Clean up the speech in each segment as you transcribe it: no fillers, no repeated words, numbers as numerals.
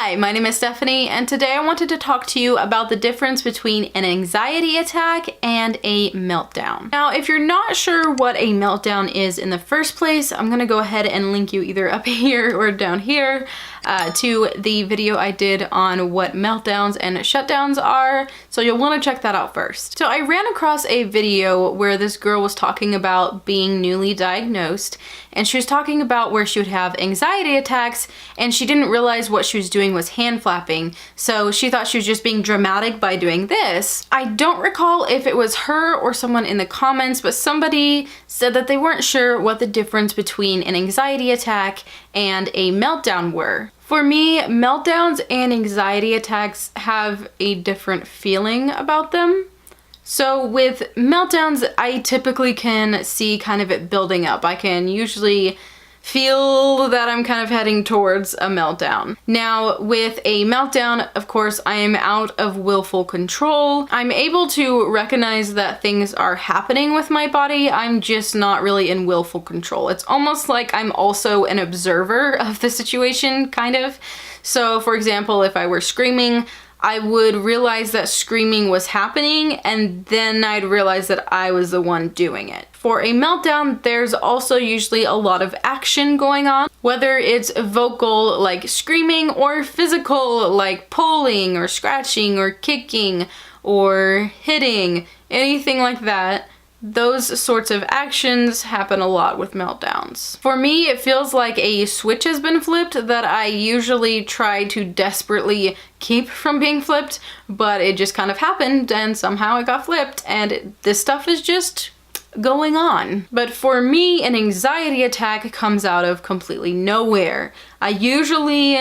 Hi, my name is Bethany, and today I wanted to talk to you about the difference between an anxiety attack and a meltdown. Now, if you're not sure what a meltdown is in the first place, I'm gonna go ahead and link you either up here or down here to the video I did on what meltdowns and shutdowns are, so you'll want to check that out first. So I ran across a video where this girl was talking about being newly diagnosed, and she was talking about where she would have anxiety attacks and she didn't realize what she was doing was hand flapping, so she thought she was just being dramatic by doing this. I don't recall if it was her or someone in the comments, but somebody said that they weren't sure what the difference between an anxiety attack and a meltdown were. For me, meltdowns and anxiety attacks have a different feeling about them. So with meltdowns, I typically can see kind of it building up. I can usually feel that I'm kind of heading towards a meltdown. Now, with a meltdown, of course, I am out of willful control. I'm able to recognize that things are happening with my body. I'm just not really in willful control. It's almost like I'm also an observer of the situation, kind of. So, for example, if I were screaming, I would realize that screaming was happening, and then I'd realize that I was the one doing it. For a meltdown, there's also usually a lot of action going on, whether it's vocal like screaming or physical like pulling or scratching or kicking or hitting, anything like that. Those sorts of actions happen a lot with meltdowns. For me, it feels like a switch has been flipped that I usually try to desperately keep from being flipped, but it just kind of happened and somehow it got flipped, and this stuff is just going on. But for me, an anxiety attack comes out of completely nowhere. I usually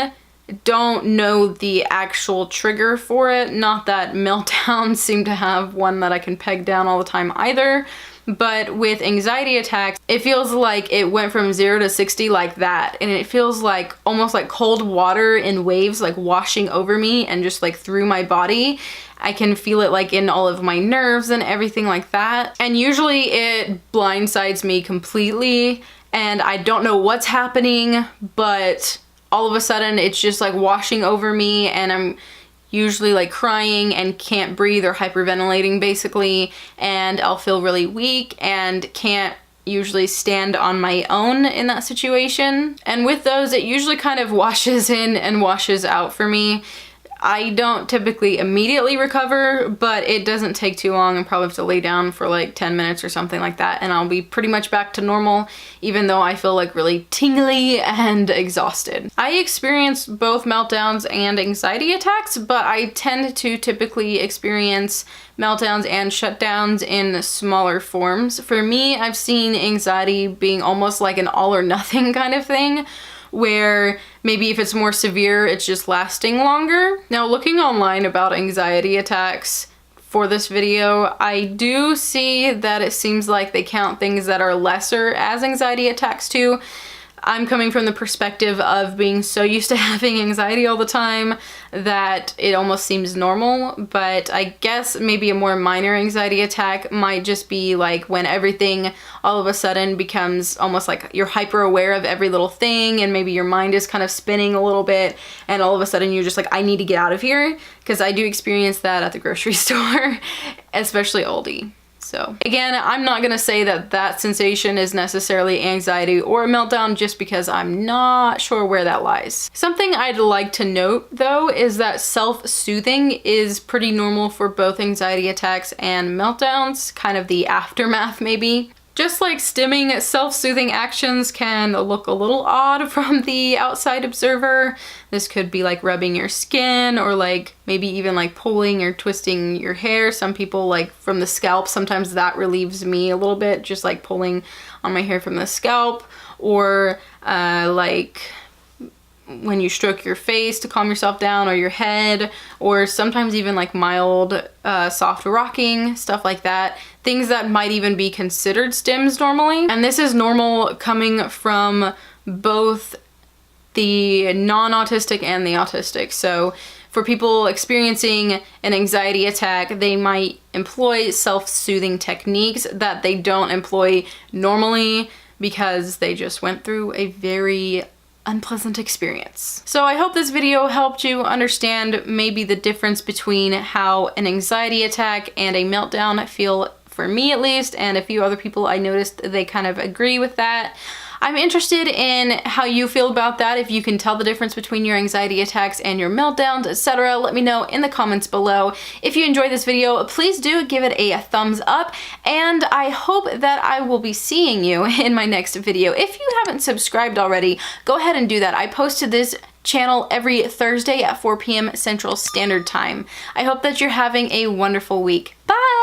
don't know the actual trigger for it. Not that meltdowns seem to have one that I can peg down all the time either, but with anxiety attacks, it feels like it went from 0 to 60 like that, and it feels like almost like cold water in waves like washing over me and just like through my body. I can feel it like in all of my nerves and everything like that, and usually it blindsides me completely and I don't know what's happening, but all of a sudden it's just like washing over me, and I'm usually like crying and can't breathe or hyperventilating basically, and I'll feel really weak and can't usually stand on my own in that situation. And with those, it usually kind of washes in and washes out for me. I don't typically immediately recover, but it doesn't take too long. I probably have to lay down for like 10 minutes or something like that, and I'll be pretty much back to normal, even though I feel like really tingly and exhausted. I experience both meltdowns and anxiety attacks, but I tend to typically experience meltdowns and shutdowns in smaller forms. For me, I've seen anxiety being almost like an all or nothing kind of thing, where maybe if it's more severe, it's just lasting longer. Now, looking online about anxiety attacks for this video, I do see that it seems like they count things that are lesser as anxiety attacks too. I'm coming from the perspective of being so used to having anxiety all the time that it almost seems normal, but I guess maybe a more minor anxiety attack might just be like when everything all of a sudden becomes almost like you're hyper aware of every little thing, and maybe your mind is kind of spinning a little bit, and all of a sudden you're just like, I need to get out of here, because I do experience that at the grocery store, especially Aldi. So again, I'm not gonna say that that sensation is necessarily anxiety or a meltdown just because I'm not sure where that lies. Something I'd like to note though is that self-soothing is pretty normal for both anxiety attacks and meltdowns, kind of the aftermath maybe. Just like stimming, self-soothing actions can look a little odd from the outside observer. This could be like rubbing your skin, or like maybe even like pulling or twisting your hair. Some people like from the scalp, sometimes that relieves me a little bit, just like pulling on my hair from the scalp, or like when you stroke your face to calm yourself down, or your head, or sometimes even like mild soft rocking, stuff like that. Things that might even be considered stims normally. And this is normal coming from both the non-autistic and the autistic. So for people experiencing an anxiety attack, they might employ self-soothing techniques that they don't employ normally because they just went through a very unpleasant experience. So I hope this video helped you understand maybe the difference between how an anxiety attack and a meltdown feel, for me at least, and a few other people I noticed they kind of agree with that. I'm interested in how you feel about that, if you can tell the difference between your anxiety attacks and your meltdowns, etc. Let me know in the comments below. If you enjoyed this video, please do give it a thumbs up, and I hope that I will be seeing you in my next video. If you haven't subscribed already, go ahead and do that. I post to this channel every Thursday at 4 p.m. Central Standard Time. I hope that you're having a wonderful week. Bye!